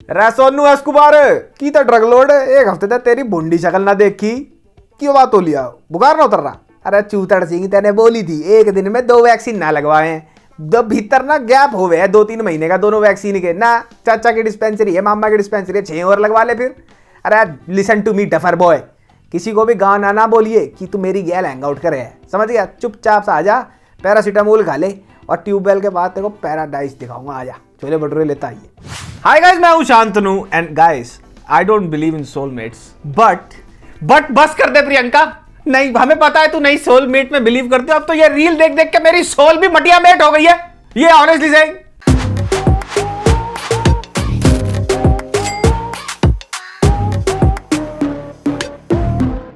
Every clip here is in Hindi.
रे सोनू एस्कुबार की तो ड्रग लोड एक हफ्ते तक तेरी बुंडी शक्ल ना देखी। क्यों बात हो लिया, बुखार ना उतर रहा? अरे चूतड़ सिंह तेने बोली थी एक दिन में 2 वैक्सीन ना लगवाए हैं। दो भीतर ना गैप हो गए 2-3 महीने का दोनों वैक्सीन के ना। चाचा की डिस्पेंसरी है, मामा की डिस्पेंसरी है, 6 और लगवा ले फिर। अरे listen to me duffer boy, किसी को भी गाना ना बोलिए कि तू मेरी गैल हैंग आउट करे है, समझ गया? चुपचाप से आ जा, पैरासीटामोल खा ले और ट्यूबवेल के बाद तेरे को पैराडाइज दिखाऊंगा। आ जा, छोले भटूरे लेता आइए। हाय गाइस, मैं हूं Shantanu and guys I don't believe in soulmates but बस कर दे प्रियंका। नहीं, हमें पता है तू नहीं सोलमेट में बिलीव करती हो। अब तो ये रील देख देख के मेरी सोल भी मटिया मेट हो गई है, ये ऑनेस्टली सेइंग।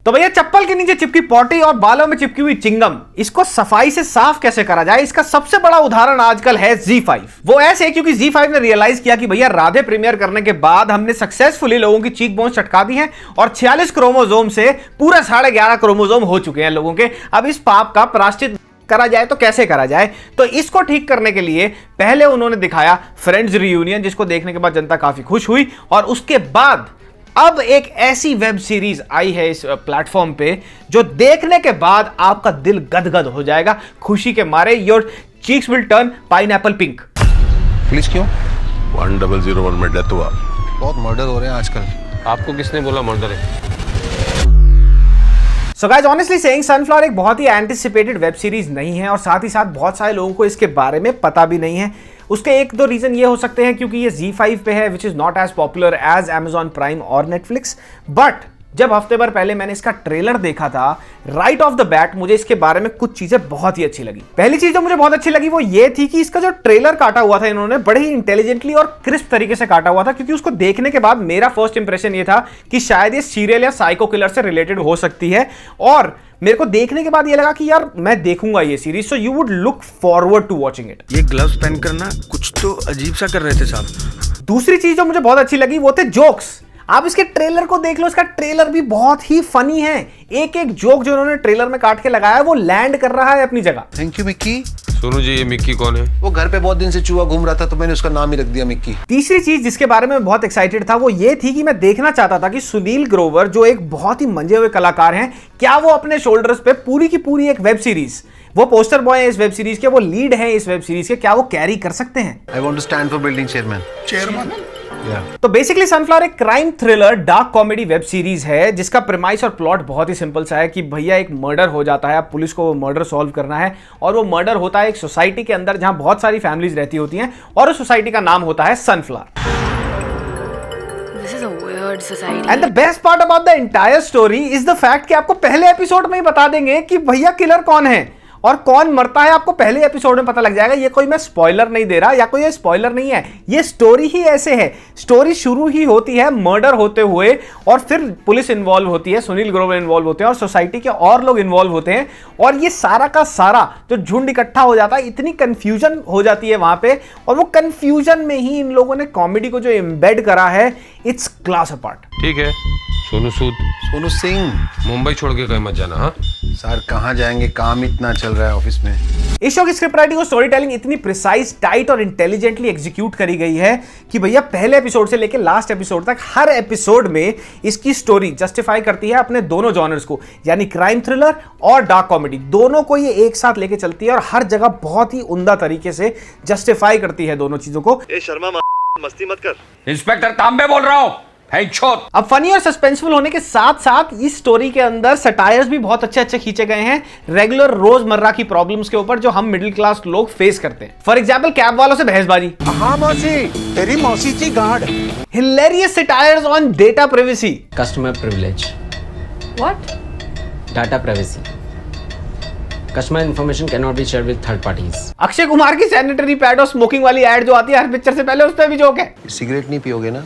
तो भैया चप्पल के नीचे चिपकी पॉटी और बालों में चिपकी हुई चिंगम, इसको सफाई से साफ कैसे करा जाए, इसका सबसे बड़ा उदाहरण आजकल है Z5। वो ऐसे क्योंकि Z5 ने रियलाइज किया कि भैया राधे प्रीमियर करने के बाद हमने सक्सेसफुली लोगों की चीक बोन्स चटका दी हैं और 46 क्रोमोसोम से पूरा 11.5 क्रोमोसोम हो चुके हैं लोगों के। अब इस पाप का प्रायश्चित करा जाए तो कैसे करा जाए? तो इसको ठीक करने के लिए पहले उन्होंने दिखाया फ्रेंड्स रियूनियन, जिसको देखने के बाद जनता काफी खुश हुई। और उसके बाद अब एक ऐसी वेब सीरीज आई है इस प्लेटफॉर्म पे जो देखने के बाद आपका दिल गदगद हो जाएगा खुशी के मारे। Your cheeks will turn pineapple pink. Police क्यों? 1001 में डेथ हुआ। बहुत मर्डर हो रहे हैं आजकल। आपको किसने बोला मर्डर है? So guys, honestly saying sunflower एक बहुत ही एंटिसिपेटेड वेब सीरीज नहीं है और साथ ही साथ बहुत सारे लोगों को इसके बारे में पता भी नहीं है। उसके 1-2 रीजन ये हो सकते हैं क्योंकि ये Z5 पे है, which is not as popular as Amazon prime और Netflix। बट जब हफ्ते भर पहले मैंने इसका ट्रेलर देखा था, राइट ऑफ द बैट मुझे इसके बारे में कुछ चीजें बहुत ही अच्छी लगी। पहली चीज जो मुझे बहुत अच्छी लगी वो ये थी कि इसका जो ट्रेलर काटा हुआ था इन्होंने बड़े ही इंटेलिजेंटली और क्रिस्प तरीके से काटा हुआ था, क्योंकि उसको देखने के बाद मेरा फर्स्ट इंप्रेशन ये था कि शायद ये सीरियल या साइको किलर से रिलेटेड हो सकती है। और मेरे को देखने के बाद ये लगा कि यार मैं देखूंगा ये series, so you would look forward to watching it. ये ग्लव्स पहन कर ना कुछ तो अजीब सा कर रहे थे साहब। दूसरी चीज जो मुझे बहुत अच्छी लगी वो थे जोक्स। आप इसके ट्रेलर को देख लो, इसका ट्रेलर भी बहुत ही फनी है। एक एक जोक जो उन्होंने ट्रेलर में काट के लगाया है वो लैंड कर रहा है अपनी जगह। Thank you Mikki. सोनू जी, ये मिक्की कौन है? वो घर पे बहुत दिन से चूहा घूम रहा था तो मैंने उसका नाम ही रख दिया मिक्की। तीसरी चीज जिसके बारे में बहुत एक्साइटेड था वो ये थी कि मैं देखना चाहता था कि सुनील ग्रोवर जो एक बहुत ही मंजे हुए कलाकार हैं, क्या वो अपने शोल्डर्स पे पूरी की पूरी एक वेब सीरीज, वो पोस्टर बॉय है इस वेब सीरीज के, वो लीड है इस वेब सीरीज के, क्या वो कैरी कर सकते हैं? I want to stand for building chairman. तो बेसिकली सनफ्लावर एक crime thriller dark comedy web series है जिसका प्रेमाइस और प्लॉट बहुत ही सिंपल सा है कि भैया एक मर्डर हो जाता है, अब पुलिस को वो मर्डर सॉल्व करना है और वो मर्डर होता है एक सोसाइटी के अंदर जहां बहुत सारी फैमिलीज रहती होती हैं और उस सोसाइटी का नाम होता है sunflower. And the best part about the entire story is the fact कि आपको पहले एपिसोड में ही बता देंगे कि भैया किलर कौन है और कौन मरता है, आपको पहले एपिसोड में पता लग जाएगा। ये कोई मैं स्पॉइलर नहीं दे रहा या कोई स्पॉइलर नहीं है, ये स्टोरी ही ऐसे है। स्टोरी शुरू ही होती है मर्डर होते हुए और फिर पुलिस इन्वॉल्व होती है, सुनील ग्रोवर इन्वॉल्व होते हैं और सोसाइटी के और लोग इन्वॉल्व होते हैं और ये सारा का सारा जो झुंड इकट्ठा हो जाता है, इतनी कंफ्यूजन हो जाती है वहां पे और वो कंफ्यूजन में ही इन लोगों ने कॉमेडी को जो एम्बेड करा है, इट्स क्लास अपार्ट। ठीक है सोनू सूद, सोनू सिंह, मुंबई छोड़ के कहीं मत जाना। हाँ सर कहाँ जाएंगे, काम इतना चल रहा है ऑफिस में। इस शो की स्क्रिप्ट राइटिंग और स्टोरी टेलिंग इतनी प्रिसाइज, टाइट और इंटेलिजेंटली एग्जीक्यूट करी गई है कि भैया पहले एपिसोड से लेकर लास्ट एपिसोड तक हर एपिसोड में इसकी स्टोरी जस्टिफाई करती है अपने दोनों जॉनर्स को, यानी क्राइम थ्रिलर और डार्क कॉमेडी, दोनों को ये एक साथ लेके चलती है और हर जगह बहुत ही उम्दा तरीके से जस्टिफाई करती है दोनों चीजों को। ए शर्मा मस्ती मत कर। इंस्पेक्टर तांबे बोल रहा हूं। अब फनी और सस्पेंसफुल होने के साथ साथ इस स्टोरी के अंदर सटायर्स भी बहुत अच्छे खींचे गए हैं रेगुलर रोजमर्रा की प्रॉब्लम्स के ऊपर जो हम मिडिल क्लास लोग फेस करते हैं। फॉर एग्जांपल कैब वालों से बहसबाजी, हाँ मौसी, तेरी मौसी की guard. Hilarious satires on data privacy, Customer privilege. What? Data privacy. Customer information cannot be shared with third parties. Akshay Kumar की सैनिटरी पैड और स्मोकिंग वाली एड जो आती है हर पिक्चर से पहले, उस पर भी जोक है। सिगरेट नहीं पियोगे ना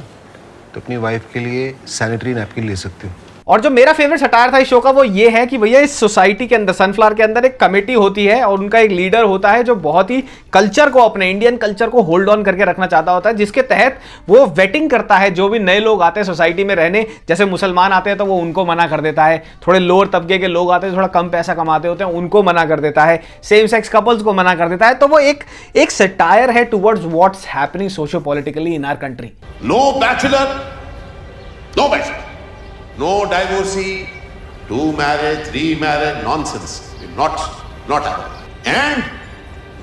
तो अपनी वाइफ के लिए सैनिटरी नैपकिन ले सकते हो। और जो मेरा फेवरेट सटायर था इस शो का वो ये है कि भैया इस सोसाइटी के अंदर, सनफ्लावर के अंदर एक कमेटी होती है और उनका एक लीडर होता है जो बहुत ही कल्चर को, अपने इंडियन कल्चर को होल्ड ऑन करके रखना चाहता होता है, जिसके तहत वो वेटिंग करता है जो भी नए लोग आते हैं सोसाइटी में रहने। जैसे मुसलमान आते हैं तो वो उनको मना कर देता है, थोड़े लोअर तबके के लोग आते हैं थोड़ा कम पैसा कमाते होते हैं उनको मना कर देता है, सेम सेक्स कपल्स को मना कर देता है। तो वो एक सटायर है towards what's happening socio politically in our country. No bachelor, no bachelor, no divorcee, 2 married, 3 married, nonsense. Not allowed. And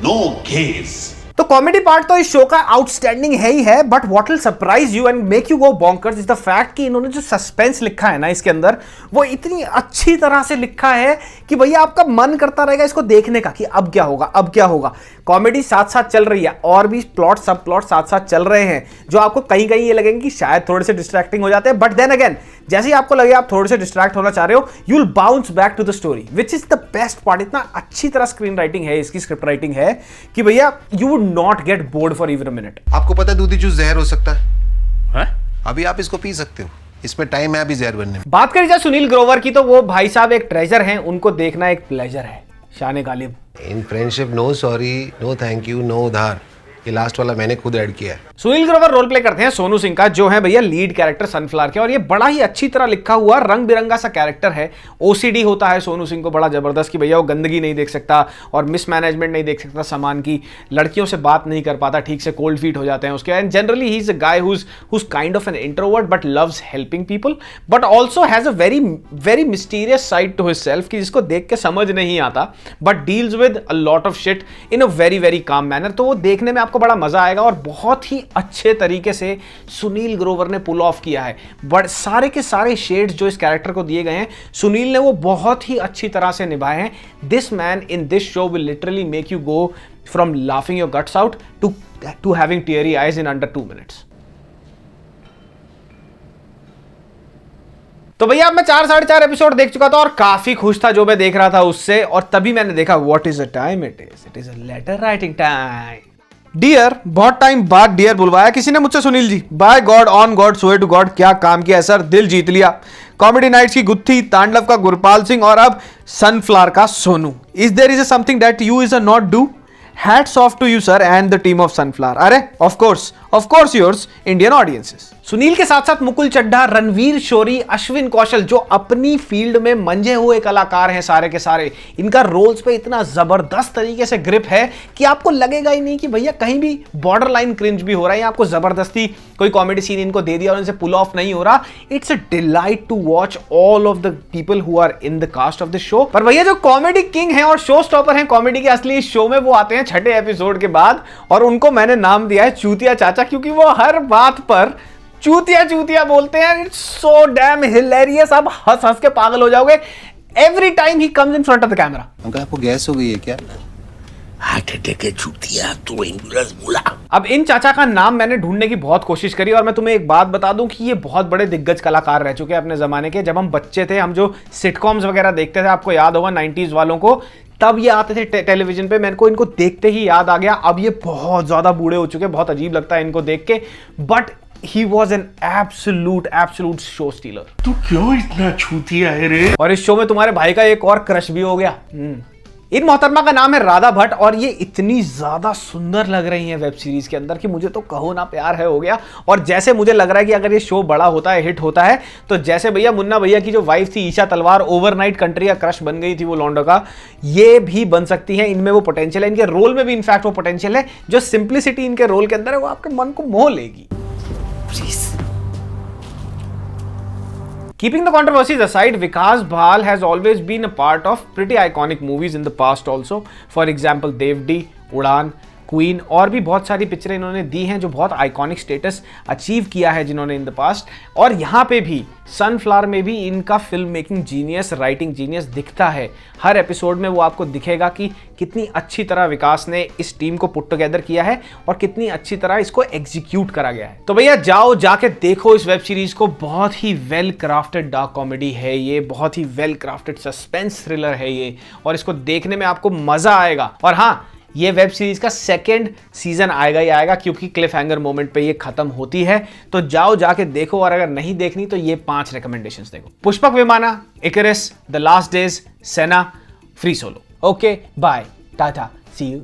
no gays. तो कॉमेडी पार्ट तो इस शो का आउटस्टैंडिंग है ही है, but what will surprise you and make you go bonkers is the fact कि इन्होंने जो सस्पेंस लिखा है ना इसके अंदर, वो इतनी अच्छी तरह से लिखा है कि भैया आपका मन करता रहेगा इसको देखने का कि अब क्या होगा, अब क्या होगा। कॉमेडी साथ साथ चल रही है और भी प्लॉट, सब प्लॉट साथ साथ चल रहे हैं जो आपको कहीं कहीं ये लगेंगे कि शायद थोड़े से डिस्ट्रैक्टिंग हो जाते हैं, बट देन अगेन जैसे ही आपको लगे आप थोड़े से डिस्ट्रैक्ट होना चाह रहे हो, you will bounce back to the story which is the best part. इतना अच्छी तरह स्क्रीन राइटिंग है, इसकी स्क्रिप्ट राइटिंग है कि भैया you would not get bored for even a minute. आपको पता है दूधी जूस जहर हो सकता है? अभी आप इसको पी सकते हो, इसमें टाइम है अभी जहर बनने में। बात करी जाए सुनील ग्रोवर की तो वो भाई साहब एक ट्रेजर हैं, उनको देखना एक प्लेजर है। Shaan Ghalib, in friendship no sorry, no thank you, no उधार, ये लास्ट वाला मैंने खुद ऐड किया है। सुनील ग्रोवर रोल प्ले करते हैं सोनू सिंह का, जो है भैया लीड कैरेक्टर सनफ्लावर के, और ये बड़ा ही अच्छी तरह लिखा हुआ रंग बिरंगा सा कैरेक्टर है। ओसीडी होता है सोनू सिंह को बड़ा जबरदस्त कि भैया वो गंदगी नहीं देख सकता और मिसमैनेजमेंट नहीं देख सकता सामान की, लड़कियों से बात नहीं कर पाता ठीक से, कोल्ड फीट हो जाते हैं उसके, and generally he is a guy whose kind of an introvert but loves helping people, but also has a very mysterious side to himself कि जिसको देख के समझ नहीं आता, but deals with a lot of shit in a very calm manner. तो वो देखने में आपको बड़ा मजा आएगा और बहुत ही अच्छे तरीके से सुनील ग्रोवर ने पुल ऑफ किया है। बट सारे के सारे शेड्स जो इस कैरेक्टर को दिए गए हैं सुनील ने वो बहुत ही अच्छी तरह से निभाए हैं। This man in this show will literally make you go from laughing your guts out to having teary eyes in under 2 minutes. तो भैया अब मैं 4-4.5 एपिसोड देख चुका था और काफी खुश था जो मैं देख रहा था उससे, और तभी मैंने देखा what is the time, it is a letter writing time. Dear, बहुत टाइम बाद डियर बुलवाया किसी ने मुझसे Sunil ji. By God, on God, swear to God, क्या काम किया है सर, दिल जीत लिया। कॉमेडी नाइट्स की गुत्थी, तांडव का गुरपाल सिंह और अब सनफ्लावर का Sonu. Is there is something that you is a not do? Hats off to you sir and the team of Sunflower। अरे of course yours Indian audiences। Sunil के साथ साथ मुकुल चड्ढा, रणवीर शोरी, अश्विन कौशल जो अपनी फील्ड में मंजे हुए कलाकार हैं सारे के सारे, इनका रोल्स पे इतना जबरदस्त तरीके से ग्रिप है कि आपको लगेगा ही नहीं कि भैया कहीं भी बॉर्डर लाइन क्रिंज भी हो रहा है या आपको जबरदस्ती कोई कॉमेडी सीन इनको दे दिया और इनसे पुल ऑफ नहीं हो रहा। It's a delight to watch all of the people who are in the cast of the show. पर भैया जो कॉमेडी किंग है और शो स्टॉपर है कॉमेडी के असली इस शो में, वो आते हैं 6ठे एपिसोड के बाद, और उनको मैंने नाम दिया है चूतिया चाचा, क्योंकि वो हर बात पर चूतिया बोलते हैं। इट्स सो डैम हिलेरियस, आप हंस हंस के पागल हो जाओगे every time he comes in front of the camera. Uncle आपको गैस हो गई है क्या? हार्ट अटैक है चूतिया, तो एम्बुलेंस बुला। अब इन चाचा का नाम मैंने ढूंढने की बहुत कोशिश करी और मैं तुम्हें एक बात बता दूं कि ये बहुत बड़े दिग्गज कलाकार रह चुके हैं अपने जमाने के। जब हम बच्चे थे, हम जो सिटकॉम्स वगैरह देखते थे, आपको याद होगा 90s वालों को, तब ये आते थे टेलीविजन पे, मेरे को इनको देखते ही याद आ गया। अब ये बहुत ज्यादा बूढ़े हो चुके हैं, बहुत अजीब लगता है इनको देख के, but he was an absolute show stealer। तू क्यों इतना छूतिया है रे? और इस शो में तुम्हारे भाई का एक और क्रश भी हो गया। इन मोहतरमा का नाम है राधा भट्ट और ये इतनी ज्यादा सुंदर लग रही है वेब सीरीज के अंदर कि मुझे तो कहो ना प्यार है हो गया। और जैसे मुझे लग रहा है कि अगर ये शो बड़ा होता है, हिट होता है, तो जैसे भैया मुन्ना भैया की जो वाइफ थी ईशा तलवार ओवरनाइट कंट्री का क्रश बन गई थी वो लॉन्डो का, ये भी बन सकती है। इनमें वो पोटेंशियल है, इनके रोल में भी इनफैक्ट वो पोटेंशियल है। जो सिंप्लिसिटी इनके रोल के अंदर है वो आपके मन को मोह लेगी। Keeping the controversies aside, Vikas Bhal has always been a part of pretty iconic movies in the past also. For example, Devdi, Udaan, queen और भी बहुत सारी पिक्चरें इन्होंने दी हैं जो बहुत आइकॉनिक स्टेटस अचीव किया है जिन्होंने इन द पास्ट। और यहाँ पे भी सनफ्लावर में भी इनका film making genius, writing genius दिखता है। हर एपिसोड में वो आपको दिखेगा कि कितनी अच्छी तरह विकास ने इस टीम को पुट टुगेदर किया है और कितनी अच्छी तरह इसको एग्जीक्यूट करा गया है। तो भैया जाओ जाके देखो इस वेब सीरीज को, बहुत ही वेल क्राफ्टेड डार्क कॉमेडी है ये, बहुत ही वेल क्राफ्टेड सस्पेंस थ्रिलर है ये, और इसको देखने में आपको मजा आएगा। और हाँ, ये वेब सीरीज का सेकंड सीजन आएगा ही आएगा, क्योंकि क्लिफ हैंगर मोमेंट पे ये खत्म होती है। तो जाओ जाके देखो, और अगर नहीं देखनी तो ये 5 रिकमेंडेशंस देखो। Pushpak Vimana, Icarus, the last days, Senna, free solo. Okay bye, tata, see you.